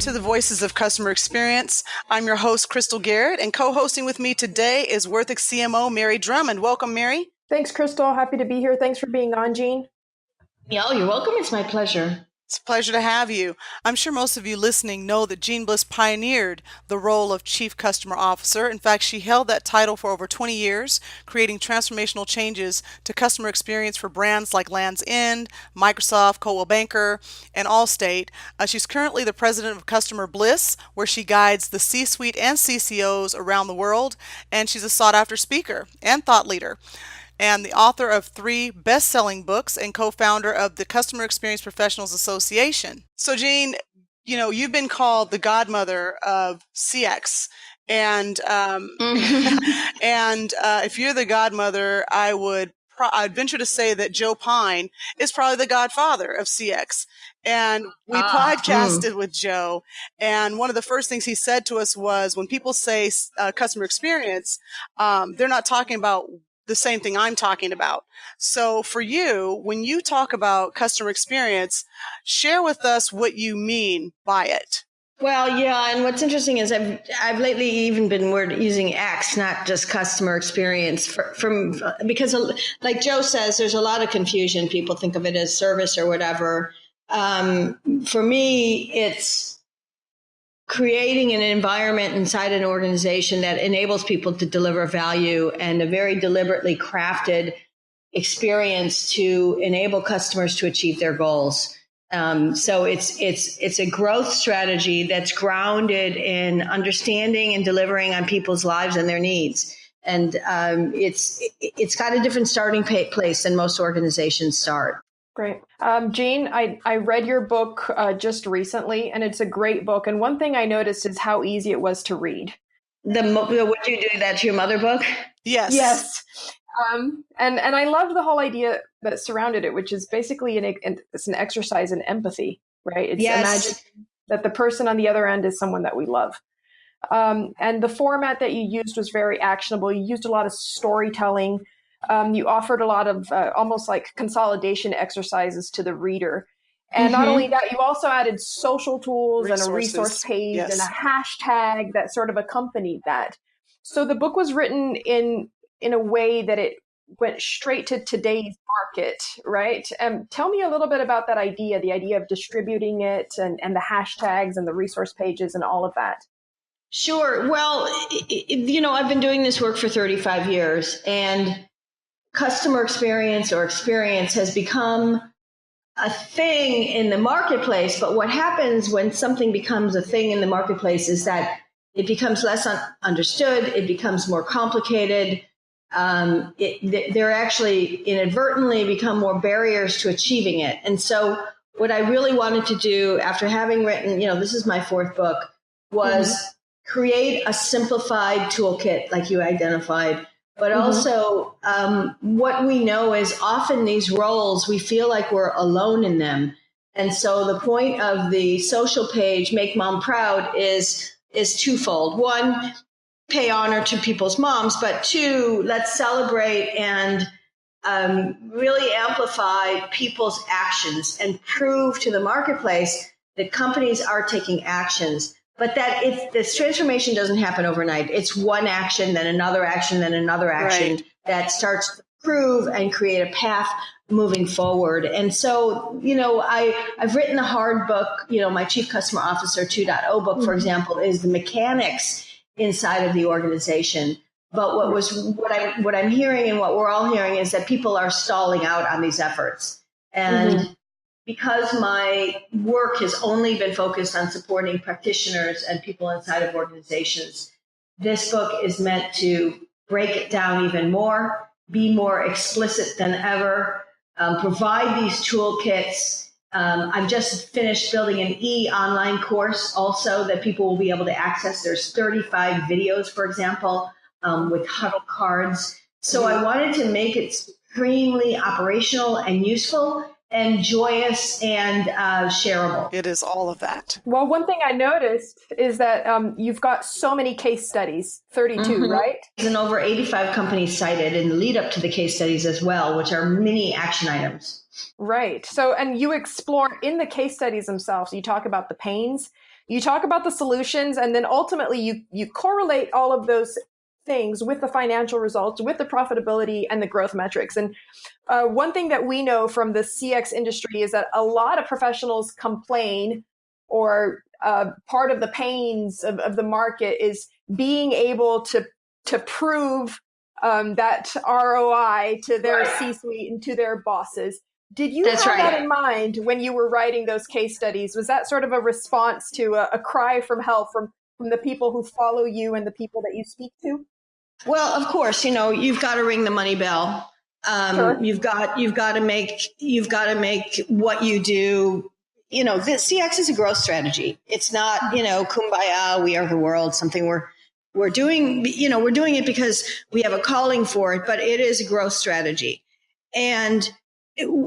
to the Voices of Customer Experience. I'm your host, Crystal Garrett, and co-hosting with me today is Worthix CMO, Mary Drummond. Welcome, Mary. Thanks, Crystal. Happy to be here. Thanks for being on, Jeanne. Oh, you're welcome. It's my pleasure. It's a pleasure to have you. I'm sure most of you listening know that Jeanne Bliss pioneered the role of Chief Customer Officer. In fact, she held that title for over 20 years, creating transformational changes to customer experience for brands like Land's End, Microsoft, Coldwell Banker, and Allstate. She's currently the President of CustomerBliss, where she guides the C-suite and CCOs around the world, and she's a sought-after speaker and thought leader, and the author of 3 best-selling books and co-founder of the Customer Experience Professionals Association. So, Jeanne, you've been called the godmother of CX, and if you're the godmother, I'd venture to say that Joe Pine is probably the godfather of CX. And we podcasted with Joe, and one of the first things he said to us was, when people say customer experience, they're not talking about the same thing I'm talking about. So for you, when you talk about customer experience, share with us what you mean by it. Well, yeah, and what's interesting is I've lately even been using X, not just customer experience, because like Joe says, there's a lot of confusion. People think of it as service or whatever. For me, it's creating an environment inside an organization that enables people to deliver value and a very deliberately crafted experience to enable customers to achieve their goals. So it's a growth strategy that's grounded in understanding and delivering on people's lives and their needs. And it's got a different starting place than most organizations start. Great. Jeanne, I read your book just recently, and it's a great book. And one thing I noticed is how easy it was to read. Would you do that to your mother book? Yes. Yes. And I loved the whole idea that surrounded it, which is basically it's an exercise in empathy, right? It's Imagine that the person on the other end is someone that we love. And the format that you used was very actionable. You used a lot of storytelling. You offered a lot of almost like consolidation exercises to the reader. And not only that, you also added social tools and a resource page and a hashtag that sort of accompanied that. So the book was written in a way that it went straight to today's market, right? Tell me a little bit about that idea, the idea of distributing it and the hashtags and the resource pages and all of that. Sure. Well, I've been doing this work for 35 years, and customer experience or experience has become a thing in the marketplace. But what happens when something becomes a thing in the marketplace is that it becomes less understood. It becomes more complicated. There actually inadvertently become more barriers to achieving it. And so what I really wanted to do after having written, this is my 4th book, was create a simplified toolkit like you identified. But also what we know is often these roles, we feel like we're alone in them. And so the point of the social page, Make Mom Proud, is twofold. 1, pay honor to people's moms, but 2, let's celebrate and really amplify people's actions and prove to the marketplace that companies are taking actions. But that this transformation doesn't happen overnight. It's one action, then another action, then another action that starts to prove and create a path moving forward. And so, I've written a hard book, my Chief Customer Officer 2.0 book, for example, is the mechanics inside of the organization. But what I'm hearing and what we're all hearing is that people are stalling out on these efforts. And because my work has only been focused on supporting practitioners and people inside of organizations, this book is meant to break it down even more, be more explicit than ever, provide these toolkits. I've just finished building an online course also that people will be able to access. There's 35 videos, for example, with huddle cards. So I wanted to make it supremely operational and useful and joyous and shareable. It is all of that. Well, one thing I noticed is that you've got so many case studies, 32, right? And over 85 companies cited in the lead up to the case studies as well, which are mini action items. Right. So, and you explore in the case studies themselves, you talk about the pains. You talk about the solutions, and then ultimately you correlate all of those things with the financial results, with the profitability and the growth metrics. And one thing that we know from the CX industry is that a lot of professionals complain, or part of the pains of the market is being able to prove that ROI to their C-suite and to their bosses. Did you have that in mind when you were writing those case studies? Was that sort of a response to a cry from help from the people who follow you and the people that you speak to? Well, of course, you've got to ring the money bell. Sure. You've got to make what you do. The CX is a growth strategy. It's not, kumbaya, we are the world, something we're doing, we're doing it because we have a calling for it, but it is a growth strategy. And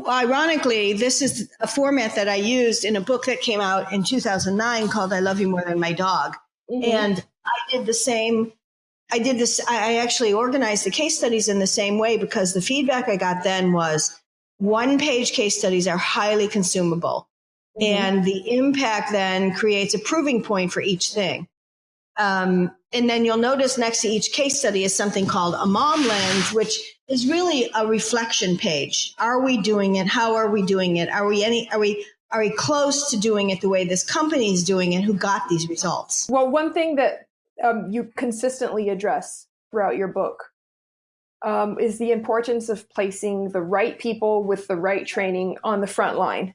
ironically, this is a format that I used in a book that came out in 2009 called I Love You More Than My Dog. Mm-hmm. And I did the same. I actually organized the case studies in the same way, because the feedback I got then was one-page case studies are highly consumable. Mm-hmm. And the impact then creates a proving point for each thing. And then you'll notice next to each case study is something called a mom lens, which is really a reflection page. Are we doing it? How are we doing it? Are we close to doing it the way this company is doing it, who got these results? Well, one thing that you consistently address throughout your book is the importance of placing the right people with the right training on the front line.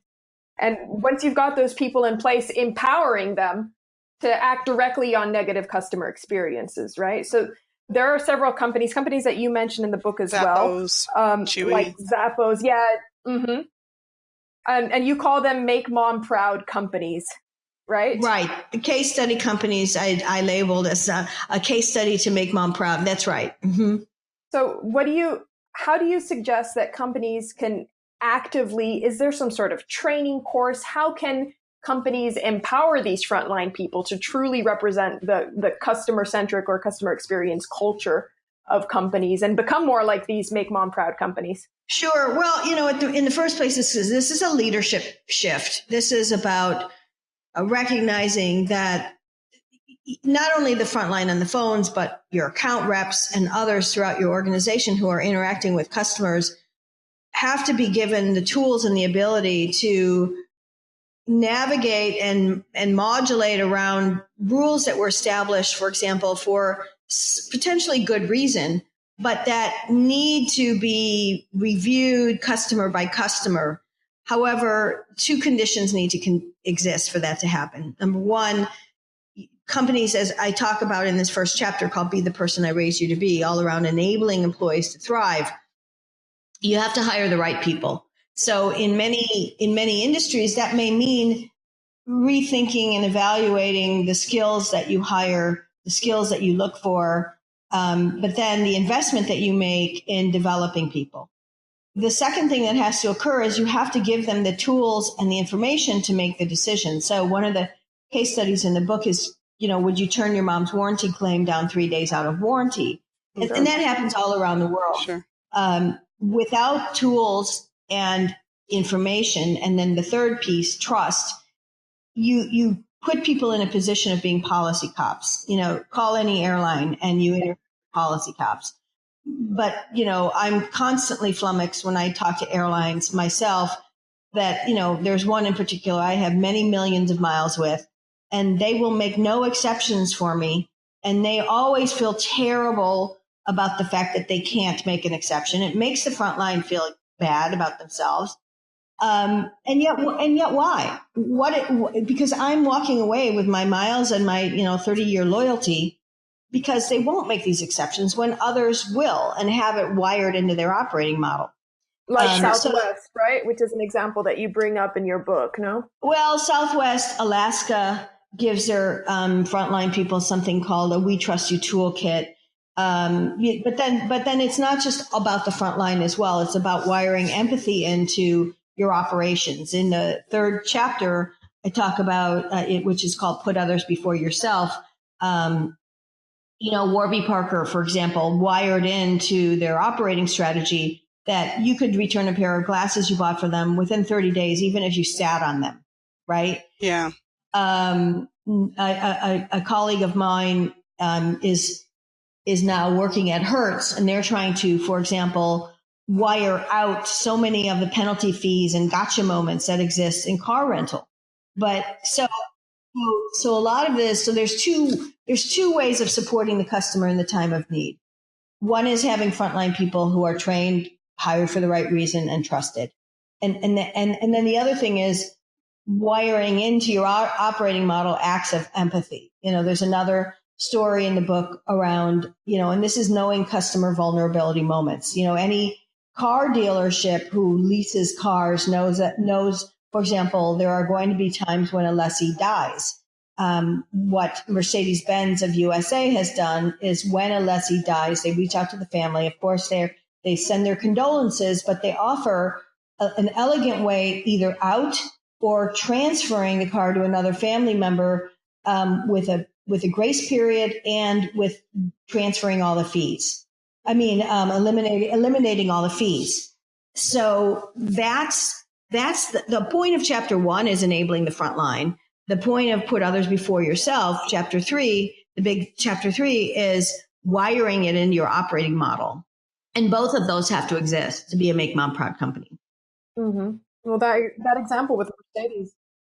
And once you've got those people in place, empowering them to act directly on negative customer experiences, right? So there are several companies that you mentioned in the book as Zappos, well. Chewy. Like Zappos, yeah. Mm-hmm. And you call them Make Mom Proud companies, right? Right. The case study companies I labeled as a case study to make mom proud. That's right. Mm-hmm. So how do you suggest that companies can actively, is there some sort of training course? How can companies empower these frontline people to truly represent the customer-centric or customer experience culture of companies and become more like these Make Mom Proud companies? Sure. Well, in the first place, this is a leadership shift. This is about recognizing that not only the frontline on the phones, but your account reps and others throughout your organization who are interacting with customers have to be given the tools and the ability to navigate and modulate around rules that were established, for example, for potentially good reason, but that need to be reviewed customer by customer. However, two conditions need to exist for that to happen. Number one, companies, as I talk about in this first chapter called Be the Person I Raised You to Be, all around enabling employees to thrive, you have to hire the right people. So in many industries, that may mean rethinking and evaluating the skills that you hire, the skills that you look for, but then the investment that you make in developing people. The second thing that has to occur is you have to give them the tools and the information to make the decision. So one of the case studies in the book is, would you turn your mom's warranty claim down 3 days out of warranty? And that happens all around the world. Sure. Without tools and information, and then the third piece, trust, you put people in a position of being policy cops. Call any airline and you interview policy cops. But, I'm constantly flummoxed when I talk to airlines myself that, there's one in particular I have many millions of miles with, and they will make no exceptions for me. And they always feel terrible about the fact that they can't make an exception. It makes the front line feel bad about themselves. And yet why? Because I'm walking away with my miles and my, 30-year loyalty, because they won't make these exceptions when others will and have it wired into their operating model. Like Southwest, right? Which is an example that you bring up in your book, no? Well, Southwest, Alaska gives their frontline people something called a We Trust You toolkit. But then it's not just about the front line as well. It's about wiring empathy into your operations. In the third chapter, I talk about it, which is called Put Others Before Yourself. Warby Parker, for example, wired into their operating strategy that you could return a pair of glasses you bought for them within 30 days, even if you sat on them, right? Yeah. a colleague of mine is now working at Hertz, and they're trying to, for example, wire out so many of the penalty fees and gotcha moments that exist in car rental. But so a lot of this, so there's two ways of supporting the customer in the time of need. One is having frontline people who are trained, hired for the right reason, and trusted. And then the other thing is wiring into your operating model acts of empathy. There's another story in the book around, and this is knowing customer vulnerability moments. Any car dealership who leases cars knows, for example, there are going to be times when a lessee dies. What Mercedes-Benz of USA has done is when a lessee dies, they reach out to the family. Of course, they send their condolences, but they offer an elegant way either out or transferring the car to another family member with a grace period and with transferring all the fees. Eliminating all the fees. So that's the point of chapter 1 is enabling the front line. The point of put others before yourself, chapter 3, the big chapter 3 is wiring it into your operating model. And both of those have to exist to be a Make Mom Proud company. Mm-hmm. Well, that example with Mercedes,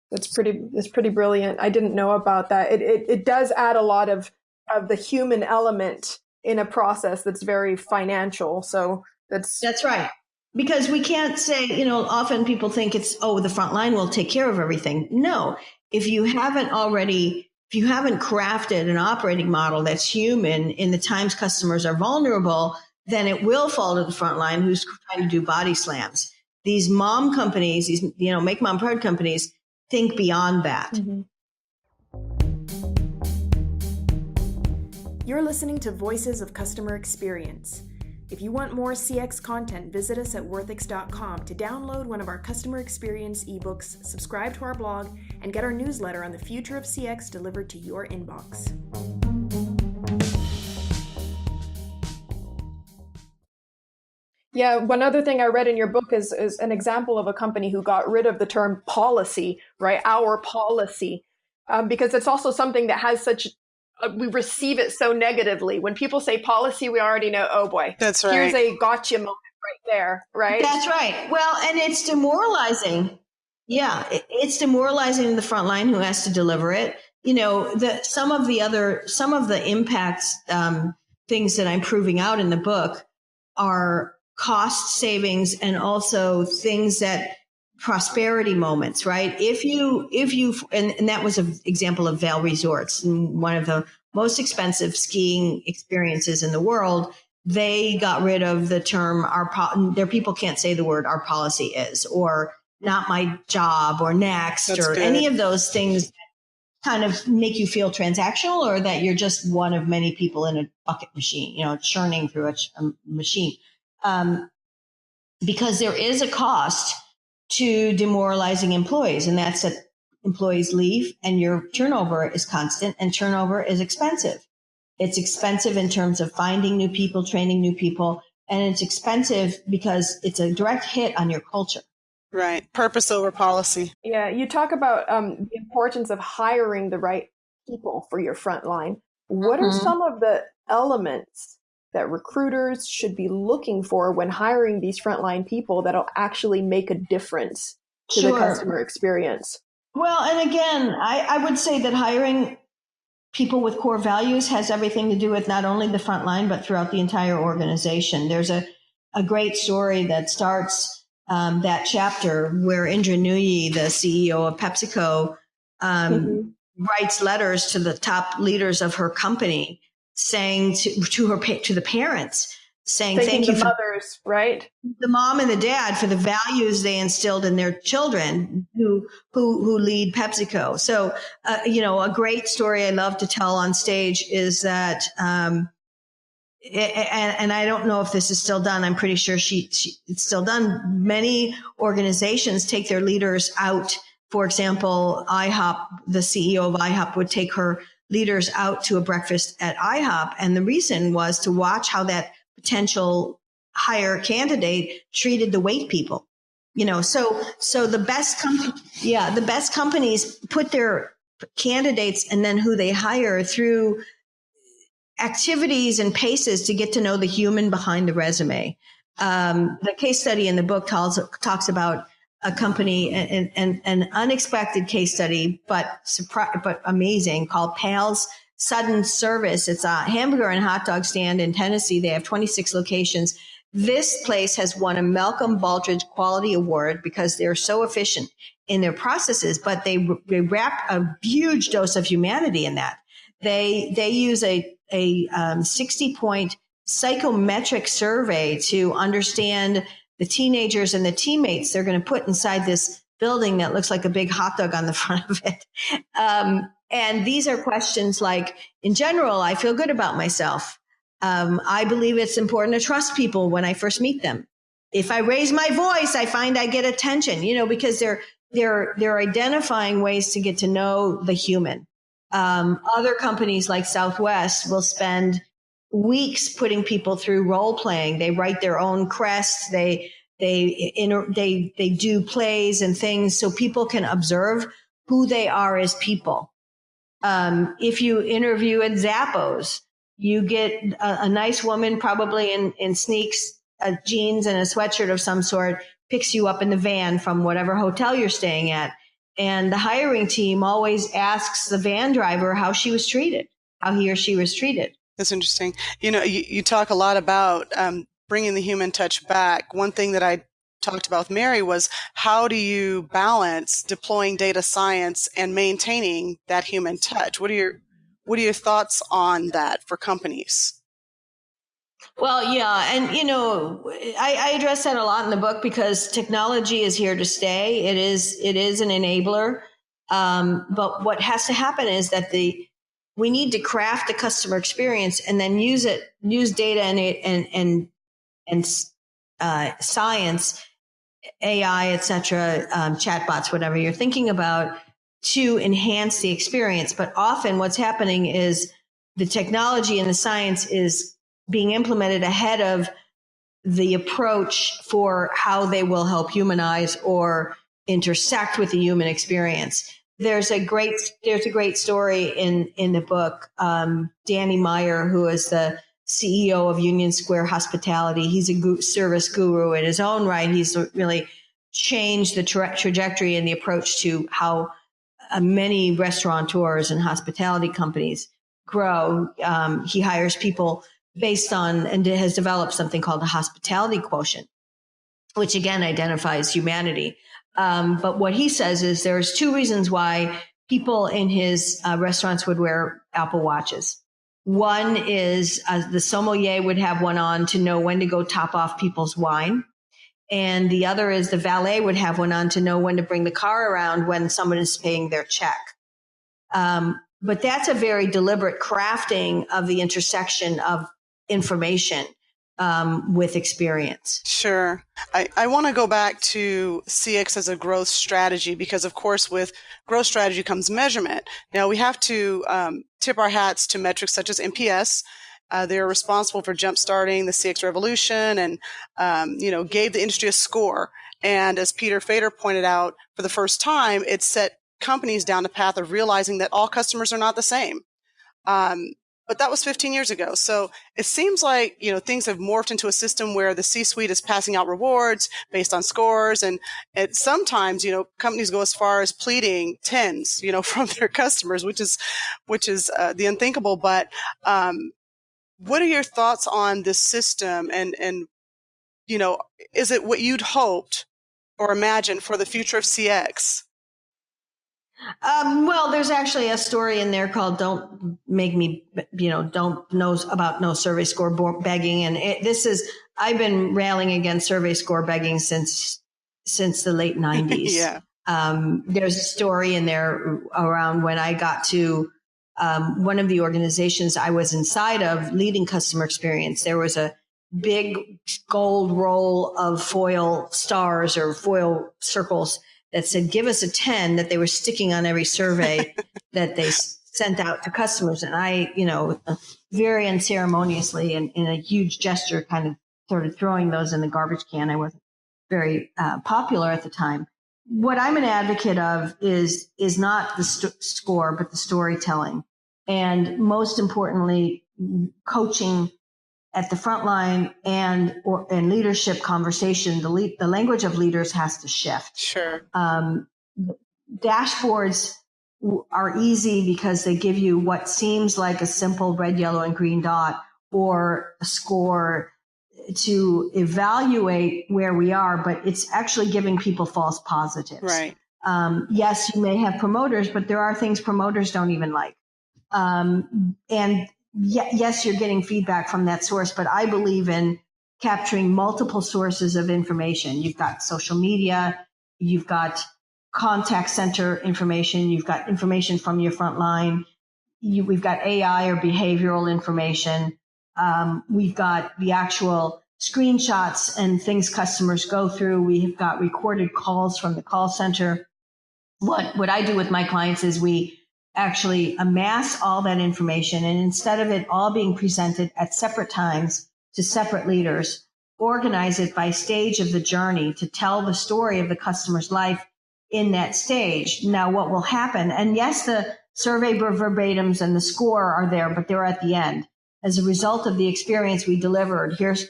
it's pretty brilliant. I didn't know about that. It does add a lot of the human element in a process that's very financial. So that's right. Because we can't say, often people think it's, the front line will take care of everything. No, if you haven't crafted an operating model that's human in the times customers are vulnerable, then it will fall to the front line who's trying to do body slams. These mom companies, these, Make Mom Proud companies think beyond that. Mm-hmm. You're listening to Voices of Customer Experience. If you want more CX content, visit us at worthix.com to download one of our customer experience ebooks, subscribe to our blog, and get our newsletter on the future of CX delivered to your inbox. Yeah, one other thing I read in your book is an example of a company who got rid of the term policy, right? Our policy, because it's also something that has we receive it so negatively. When people say policy, we already know, oh boy, that's right. Here's a gotcha moment right there, right? That's right. Well, and it's demoralizing. Yeah, it's demoralizing in the front line who has to deliver it. Some of the impacts, things that I'm proving out in the book are cost savings and also things that prosperity moments, right? If you, and that was an example of Vail Resorts, one of the most expensive skiing experiences in the world. They got rid of the term, their people can't say the word our policy is, or not my job, or next. That's or good. Any of those things that kind of make you feel transactional, or that you're just one of many people in a bucket machine, churning through a machine. Because there is a cost to demoralizing employees, and that's that employees leave and your turnover is constant, and turnover is expensive. It's expensive in terms of finding new people, training new people, and it's expensive because it's a direct hit on your culture. Right. Purpose over policy. Yeah. You talk about the importance of hiring the right people for your front line. What are some of the elements that recruiters should be looking for when hiring these frontline people that'll actually make a difference to the customer experience? Well, and again, I would say that hiring people with core values has everything to do with not only the front line, but throughout the entire organization. There's a great story that starts that chapter where Indra Nooyi, the CEO of PepsiCo, writes letters to the top leaders of her company, saying to the parents, saying thank you the mothers, right? The mom and the dad for the values they instilled in their children who lead PepsiCo. So, a great story I love to tell on stage is that, and I don't know if this is still done. I'm pretty sure it's still done. Many organizations take their leaders out. For example, IHOP, the CEO of IHOP would take her leaders out to a breakfast at IHOP. And the reason was to watch how that potential hire candidate treated the wait people. So the best companies put their candidates and then who they hire through activities and paces to get to know the human behind the resume. The case study in the book talks about a company, an unexpected case study, but amazing, called Pal's Sudden Service. It's a hamburger and hot dog stand in Tennessee. They have 26 locations. This place has won a Malcolm Baldrige Quality Award because they're so efficient in their processes, but they wrap a huge dose of humanity in that. They use a 60-point psychometric survey to understand the teenagers and the teammates they're going to put inside this building that looks like a big hot dog on the front of it. And these are questions like, in general, I feel good about myself. I believe it's important to trust people when I first meet them. If I raise my voice, I find I get attention, because they're identifying ways to get to know the human. Other companies like Southwest will spend weeks putting people through role playing. They write their own crests. They do plays and things so people can observe who they are as people. If you interview at Zappos, you get a nice woman, probably in sneaks, jeans and a sweatshirt of some sort, picks you up in the van from whatever hotel you're staying at. And the hiring team always asks the van driver how he or she was treated. That's interesting. You talk a lot about bringing the human touch back. One thing that I talked about with Mary was, how do you balance deploying data science and maintaining that human touch? What are your thoughts on that for companies? Well, yeah. And, I address that a lot in the book because technology is here to stay. It is an enabler. But what has to happen is that we need to craft the customer experience and then use data and science, AI, et cetera, chatbots, whatever you're thinking about, to enhance the experience. But often what's happening is the technology and the science is being implemented ahead of the approach for how they will help humanize or intersect with the human experience. There's a great story in the book. Danny Meyer, who is the CEO of Union Square Hospitality, he's a service guru in his own right. He's really changed the trajectory and the approach to how many restaurateurs and hospitality companies grow. He hires people based on, and has developed something called the hospitality quotient, which again identifies humanity. But what he says is there's two reasons why people in his restaurants would wear Apple Watches. One is the sommelier would have one on to know when to go top off people's wine. And the other is the valet would have one on to know when to bring the car around when someone is paying their check. But that's a very deliberate crafting of the intersection of information with experience. Sure. I want to go back to CX as a growth strategy because, of course, with growth strategy comes measurement. Now, we have to tip our hats to metrics such as NPS. They're responsible for jumpstarting the CX revolution and, gave the industry a score. And as Peter Fader pointed out, for the first time, it set companies down the path of realizing that all customers are not the same. But that was 15 years ago. So it seems like, things have morphed into a system where the C-suite is passing out rewards based on scores. And sometimes, companies go as far as pleading tens, from their customers, which is the unthinkable. But what are your thoughts on this system? And is it what you'd hoped or imagined for the future of CX? Well, there's actually a story in there called "Don't Make Me," don't know about no survey score begging, and I've been railing against survey score begging since the late 90s. Yeah. There's a story in there around when I got to one of the organizations I was inside of leading customer experience. There was a big gold roll of foil stars or foil circles that said, give us a 10, that they were sticking on every survey that they sent out to customers. And I, very unceremoniously and in a huge gesture, kind of started throwing those in the garbage can. I wasn't very popular at the time. what I'm an advocate of is not the score, but the storytelling. And most importantly, coaching at the front line and leadership conversation. The language of leaders has to shift. Sure. Dashboards are easy because they give you what seems like a simple red, yellow, and green dot or a score to evaluate where we are, but it's actually giving people false positives. Right. Yes, you may have promoters, but there are things promoters don't even like. Yes, you're getting feedback from that source, but I believe in capturing multiple sources of information. You've got social media, you've got contact center information, you've got information from your front line, we've got AI or behavioral information, we've got the actual screenshots and things customers go through. We have got recorded calls from the call center. What I do with my clients is we actually amass all that information, and instead of it all being presented at separate times to separate leaders, organize it by stage of the journey to tell the story of the customer's life in that stage. Now, what will happen, and yes, the survey verbatims and the score are there, but they're at the end. As a result of the experience we delivered, here's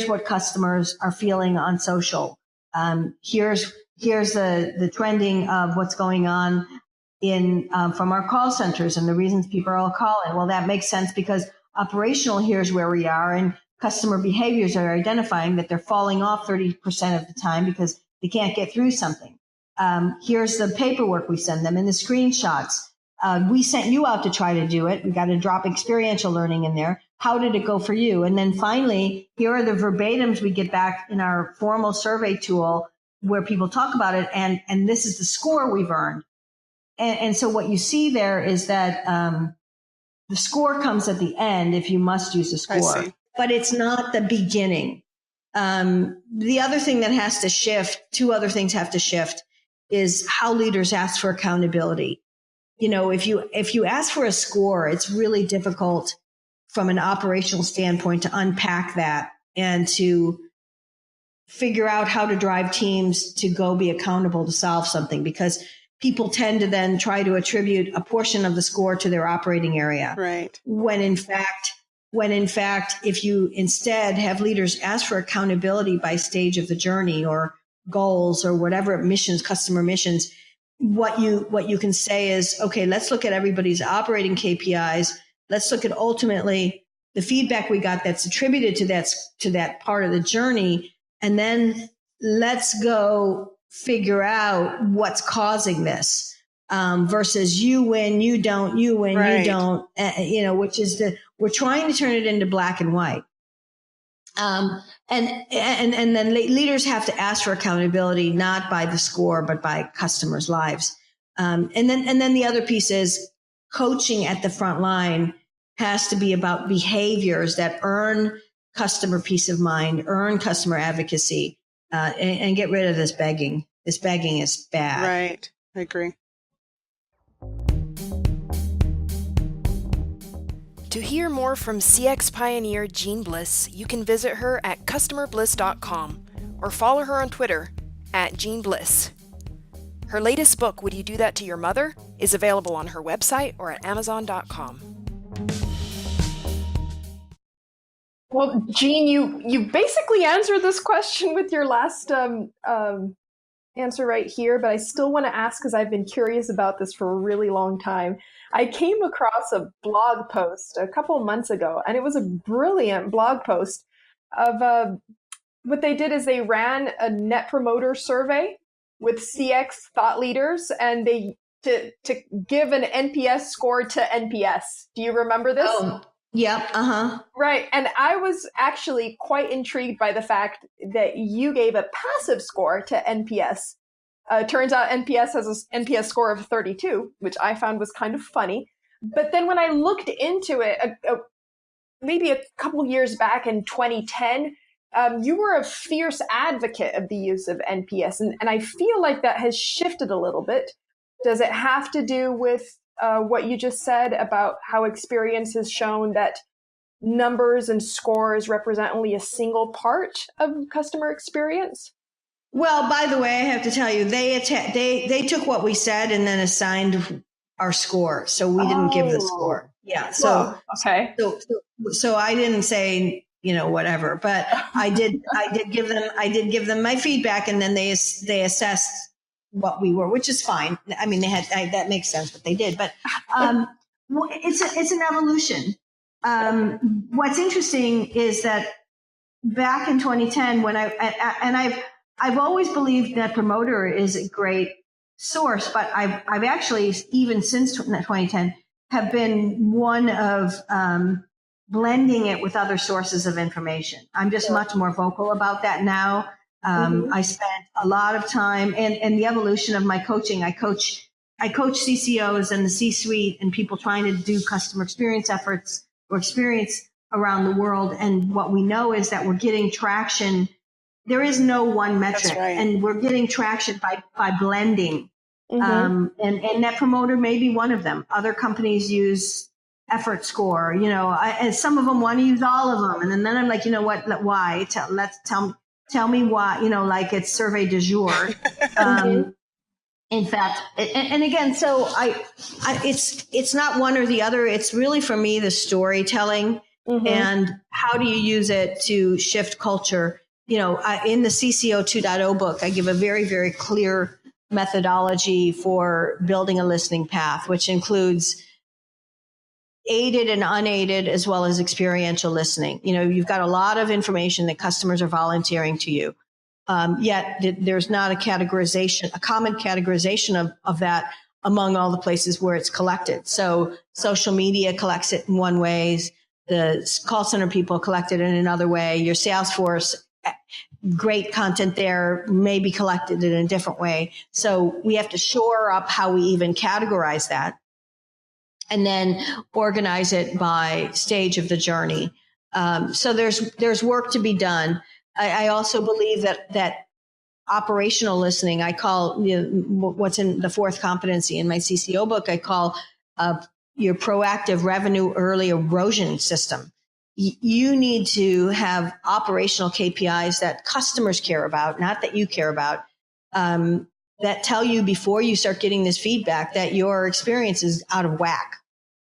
what customers are feeling on social. Here's the trending of what's going on in from our call centers and the reasons people are all calling. Well, that makes sense because operational, here's where we are, and customer behaviors are identifying that they're falling off 30% of the time because they can't get through something. Here's the paperwork we send them and the screenshots. We sent you out to try to do it. We got to drop experiential learning in there. How did it go for you? And then finally, here are the verbatims we get back in our formal survey tool where people talk about it. And this is the score we've earned. And so what you see there is that the score comes at the end if you must use a score, but it's not the beginning. The other thing that has to shift, two other things have to shift, is how leaders ask for accountability. You know, if you ask for a score, it's really difficult from an operational standpoint to unpack that and to figure out how to drive teams to go be accountable to solve something, because people tend to then try to attribute a portion of the score to their operating area. Right. When in fact, if you instead have leaders ask for accountability by stage of the journey or goals or whatever missions, customer missions, what you can say is, okay, let's look at everybody's operating KPIs. Let's look at ultimately the feedback we got that's attributed to that part of the journey. And then let's go figure out what's causing this, versus you win, you don't, you win, right. You don't, which is we're trying to turn it into black and white. And then leaders have to ask for accountability, not by the score, but by customers' lives. And then the other piece is coaching at the front line has to be about behaviors that earn customer peace of mind, earn customer advocacy, and get rid of this begging. This begging is bad. Right. I agree. To hear more from CX pioneer Jeanne Bliss, you can visit her at CustomerBliss.com or follow her on Twitter at Jeanne Bliss. Her latest book, Would You Do That to Your Mother?, is available on her website or at Amazon.com. Well, Jeanne, you basically answered this question with your last answer right here, but I still want to ask because I've been curious about this for a really long time. I came across a blog post a couple of months ago, and it was a brilliant blog post of what they did is they ran a net promoter survey with CX thought leaders, and they to give an NPS score to NPS. Do you remember this? Oh, yep. Right. And I was actually quite intrigued by the fact that you gave a passive score to NPS. Turns out NPS has an NPS score of 32, which I found was kind of funny. But then when I looked into it, maybe a couple years back in 2010, you were a fierce advocate of the use of NPS. And I feel like that has shifted a little bit. Does it have to do with what you just said about how experience has shown that numbers and scores represent only a single part of customer experience? Well, by the way, I have to tell you, they took what we said and then assigned our score, so we didn't give the score. Yeah, so okay. So I didn't say whatever, but I did give them my feedback, and then they assessed what we were, which is fine. I mean, that makes sense what they did, but it's an evolution. What's interesting is that back in 2010, when I've always believed Net Promoter is a great source, but I've actually, even since 2010, have been one of blending it with other sources of information. I'm just much more vocal about that now. I spent a lot of time and the evolution of my coaching. I coach CCOs and the C-suite and people trying to do customer experience efforts or experience around the world. And what we know is that we're getting traction. There is no one metric, right. And we're getting traction by blending. And Net Promoter may be one of them. Other companies use effort score, and some of them want to use all of them. And then I'm like, why? Tell me why, like it's survey du jour. In fact, and again, so it's not one or the other. It's really, for me, the storytelling and how do you use it to shift culture. In the CCO 2.0 book, I give a very, very clear methodology for building a listening path, which includes aided and unaided, as well as experiential listening. You've got a lot of information that customers are volunteering to you. Yet there's not a common categorization of that among all the places where it's collected. So social media collects it in one way. The call center people collect it in another way. Your Salesforce, great content there, may be collected in a different way. So we have to shore up how we even categorize that and then organize it by stage of the journey. So there's work to be done. I also believe that operational listening, I call what's in the fourth competency in my CCO book, I call your proactive revenue early erosion system. You need to have operational KPIs that customers care about, not that you care about, that tell you before you start getting this feedback that your experience is out of whack.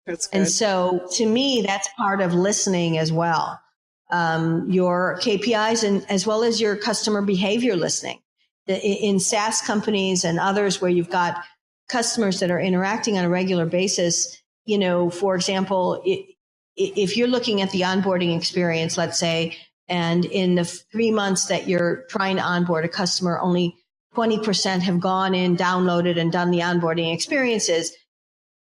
That's good. And so to me, that's part of listening as well. Your KPIs and as well as your customer behavior listening. In SaaS companies and others where you've got customers that are interacting on a regular basis, for example, if you're looking at the onboarding experience, let's say, and in the 3 months that you're trying to onboard a customer, only 20% have gone in, downloaded, and done the onboarding experiences.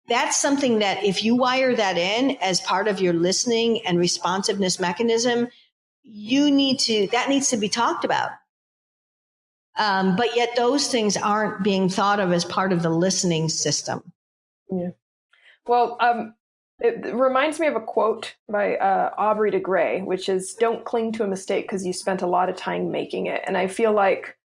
That's something that if you wire that in as part of your listening and responsiveness mechanism, that needs to be talked about. But yet those things aren't being thought of as part of the listening system. Yeah. Well, it reminds me of a quote by Aubrey de Grey, which is, "Don't cling to a mistake because you spent a lot of time making it." And I feel like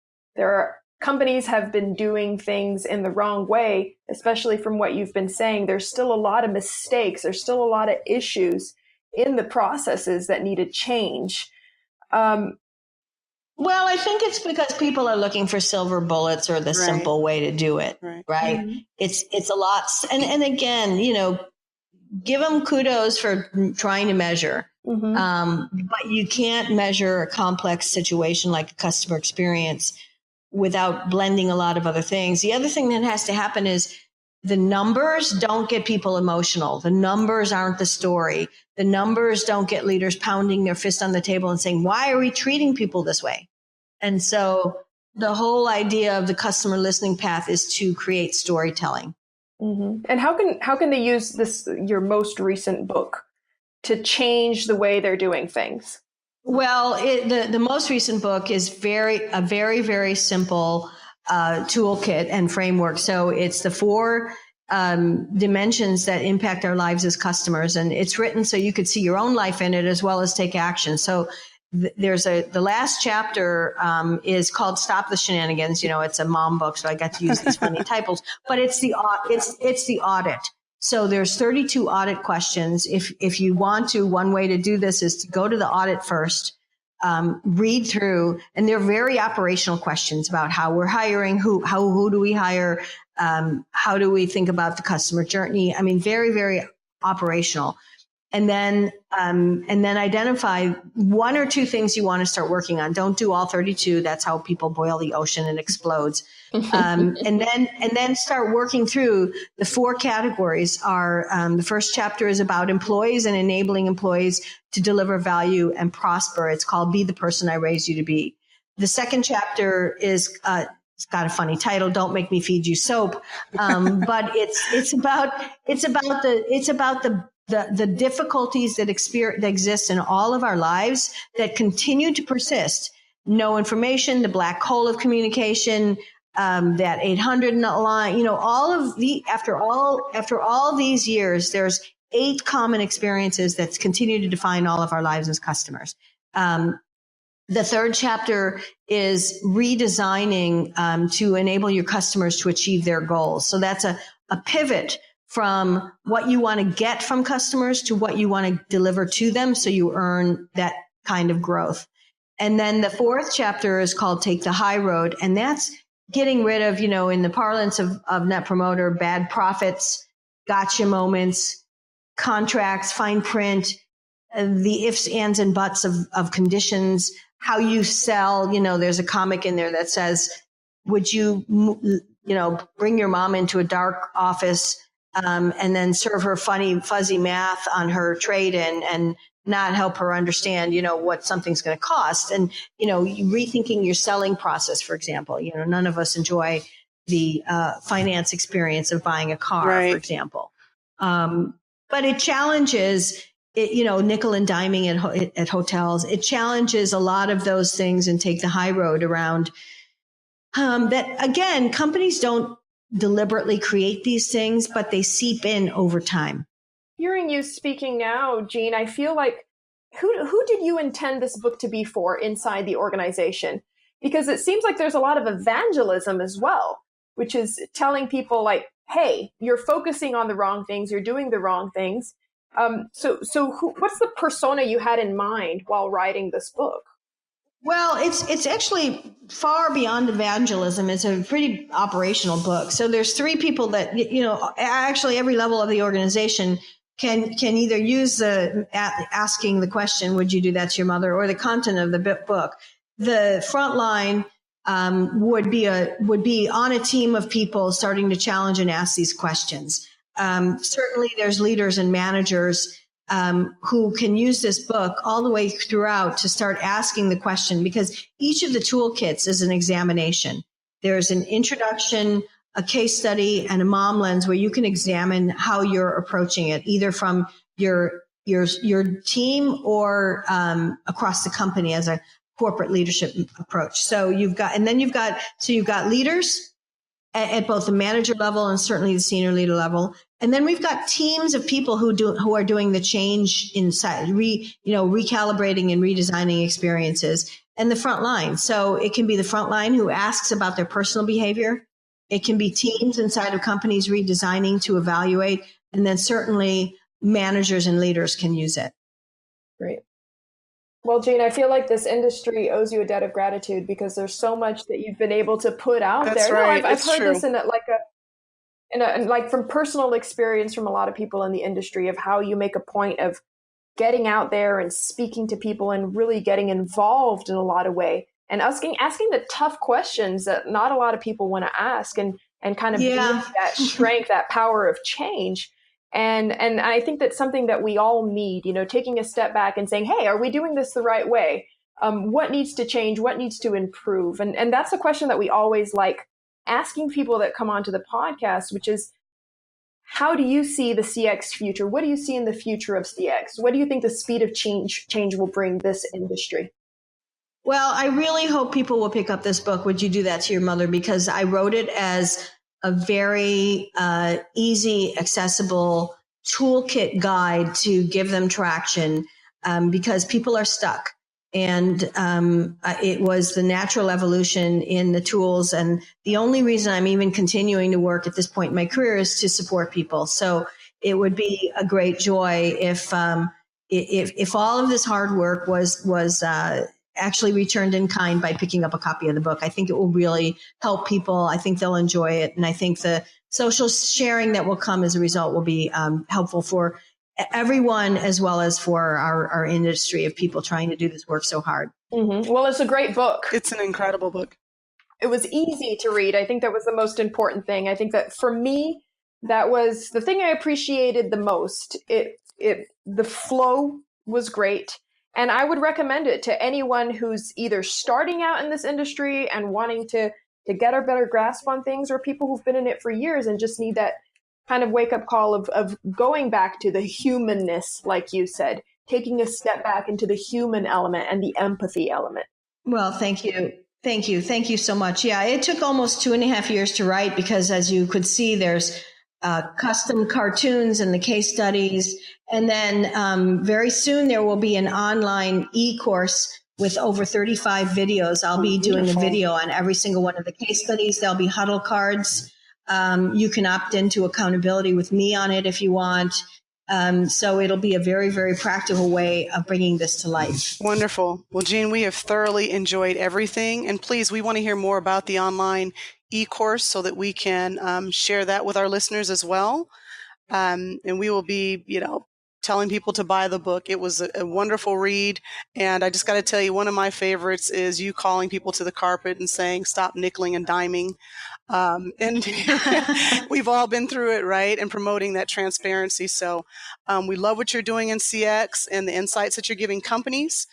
companies have been doing things in the wrong way, especially from what you've been saying. There's still a lot of mistakes. There's still a lot of issues in the processes that need to change. Well, I think it's because people are looking for silver bullets or the simple way to do it, right? Mm-hmm. It's a lot. And again, give them kudos for trying to measure. Mm-hmm. But you can't measure a complex situation like a customer experience without blending a lot of other things. The other thing that has to happen is the numbers don't get people emotional. The numbers aren't the story. The numbers don't get leaders pounding their fist on the table and saying, why are we treating people this way? And so the whole idea of the customer listening path is to create storytelling. Mm-hmm. And how can they use this, your most recent book, to change the way they're doing things? Well, the most recent book is a very, very simple toolkit and framework. So it's the 4 dimensions that impact our lives as customers. And it's written so you could see your own life in it as well as take action. So the last chapter is called Stop the Shenanigans. It's a mom book, so I got to use these funny titles. But it's the audit. So there's 32 audit questions. If you want to, one way to do this is to go to the audit first, read through, and they're very operational questions about how we're hiring, who do we hire, how do we think about the customer journey. I mean, very, very operational. And then identify one or two things you want to start working on. Don't do all 32. That's how people boil the ocean and explodes. And then start working through the 4 categories. Are the first chapter is about employees and enabling employees to deliver value and prosper. It's called "Be the Person I Raised You to Be." The second chapter is it's got a funny title, "Don't Make Me Feed You Soap," but it's about the difficulties that exist in all of our lives that continue to persist. No information, the black hole of communication, that 800 line, all of after all these years, there's 8 common experiences that continue to define all of our lives as customers. The third chapter is redesigning to enable your customers to achieve their goals. So that's a pivot from what you want to get from customers to what you want to deliver to them, so you earn that kind of growth. And then the fourth chapter is called "Take the High Road," and that's getting rid of, in the parlance of Net Promoter, bad profits, gotcha moments, contracts, fine print, the ifs, ands, and buts of conditions, how you sell. There's a comic in there that says, would you, bring your mom into a dark office and then serve her funny, fuzzy math on her trade-in and not help her understand, what something's going to cost. And, rethinking your selling process, for example. None of us enjoy the finance experience of buying a car, right, for example. But it challenges, nickel and diming at hotels. It challenges a lot of those things and take the high road around that. Again, companies don't deliberately create these things, but they seep in over time. Hearing you speaking now, Jeanne, I feel like who did you intend this book to be for inside the organization? Because it seems like there's a lot of evangelism as well, which is telling people like, hey, you're focusing on the wrong things, you're doing the wrong things. So what's the persona you had in mind while writing this book? Well, it's actually far beyond evangelism. It's a pretty operational book. So there's 3 people that, actually every level of the organization can either use asking the question, would you do that to your mother, or the content of the book. The front line would be on a team of people starting to challenge and ask these questions. Certainly there's leaders and managers who can use this book all the way throughout to start asking the question, because each of the toolkits is an examination. There's an introduction, a case study, and a mom lens where you can examine how you're approaching it, either from your team or across the company as a corporate leadership approach. So you've got leaders at both the manager level and certainly the senior leader level. And then we've got teams of people who are doing the change inside, recalibrating and redesigning experiences, and the front line. So it can be the front line who asks about their personal behavior. It can be teams inside of companies redesigning to evaluate. And then certainly managers and leaders can use it. Great. Well, Jeanne, I feel like this industry owes you a debt of gratitude because there's so much that you've been able to put out That's there. right. No, I've heard true. this in from personal experience from a lot of people in the industry of how you make a point of getting out there and speaking to people and really getting involved in a lot of way and asking the tough questions that not a lot of people want to ask and kind of build that strength, that power of change. And I think that's something that we all need, taking a step back and saying, hey, are we doing this the right way? What needs to change? What needs to improve? And that's a question that we always like asking people that come onto the podcast, which is, how do you see the CX future? What do you see in the future of CX? What do you think the speed of change will bring this industry? Well, I really hope people will pick up this book, Would You Do That to Your Mother? Because I wrote it as a very easy, accessible toolkit guide to give them traction because people are stuck. And it was the natural evolution in the tools. And the only reason I'm even continuing to work at this point in my career is to support people. So it would be a great joy if all of this hard work was actually returned in kind by picking up a copy of the book. I think it will really help people. I think they'll enjoy it. And I think the social sharing that will come as a result will be helpful for everyone, as well as for our industry of people trying to do this work so hard. Mm-hmm. Well, it's a great book. It's an incredible book. It was easy to read. I think that was the most important thing. I think that for me, that was the thing I appreciated the most. The flow was great. And I would recommend it to anyone who's either starting out in this industry and wanting to get a better grasp on things, or people who've been in it for years and just need that kind of wake-up call of going back to the humanness, like you said, taking a step back into the human element and the empathy element. Well, thank you. Thank you. Thank you so much. Yeah, it took almost 2.5 years to write because, as you could see, there's custom cartoons and the case studies. And then very soon there will be an online e-course with over 35 videos. I'll be doing a video on every single one of the case studies. There'll be huddle cards. You can opt into accountability with me on it if you want. So it'll be a very, very practical way of bringing this to life. Wonderful. Well, Jeanne, we have thoroughly enjoyed everything. And please, we want to hear more about the online e-course so that we can share that with our listeners as well. And we will be, telling people to buy the book. It was a wonderful read. And I just got to tell you, one of my favorites is you calling people to the carpet and saying, stop nickeling and diming. And we've all been through it, right? And promoting that transparency. So we love what you're doing in CX and the insights that you're giving companies.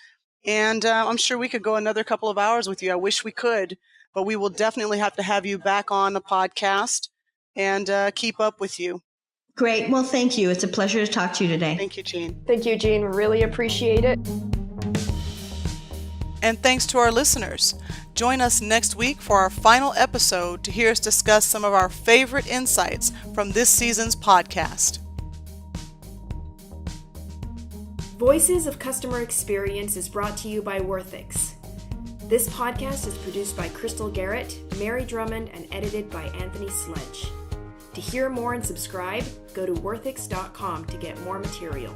And I'm sure we could go another couple of hours with you. I wish we could, but we will definitely have to have you back on the podcast and keep up with you. Great. Well, thank you. It's a pleasure to talk to you today. Thank you, Jeanne. Thank you, Jeanne. Really appreciate it. And thanks to our listeners. Join us next week for our final episode to hear us discuss some of our favorite insights from this season's podcast. Voices of Customer Experience is brought to you by Worthix. This podcast is produced by Crystal Garrett, Mary Drummond, and edited by Anthony Sledge. To hear more and subscribe, go to worthix.com to get more material.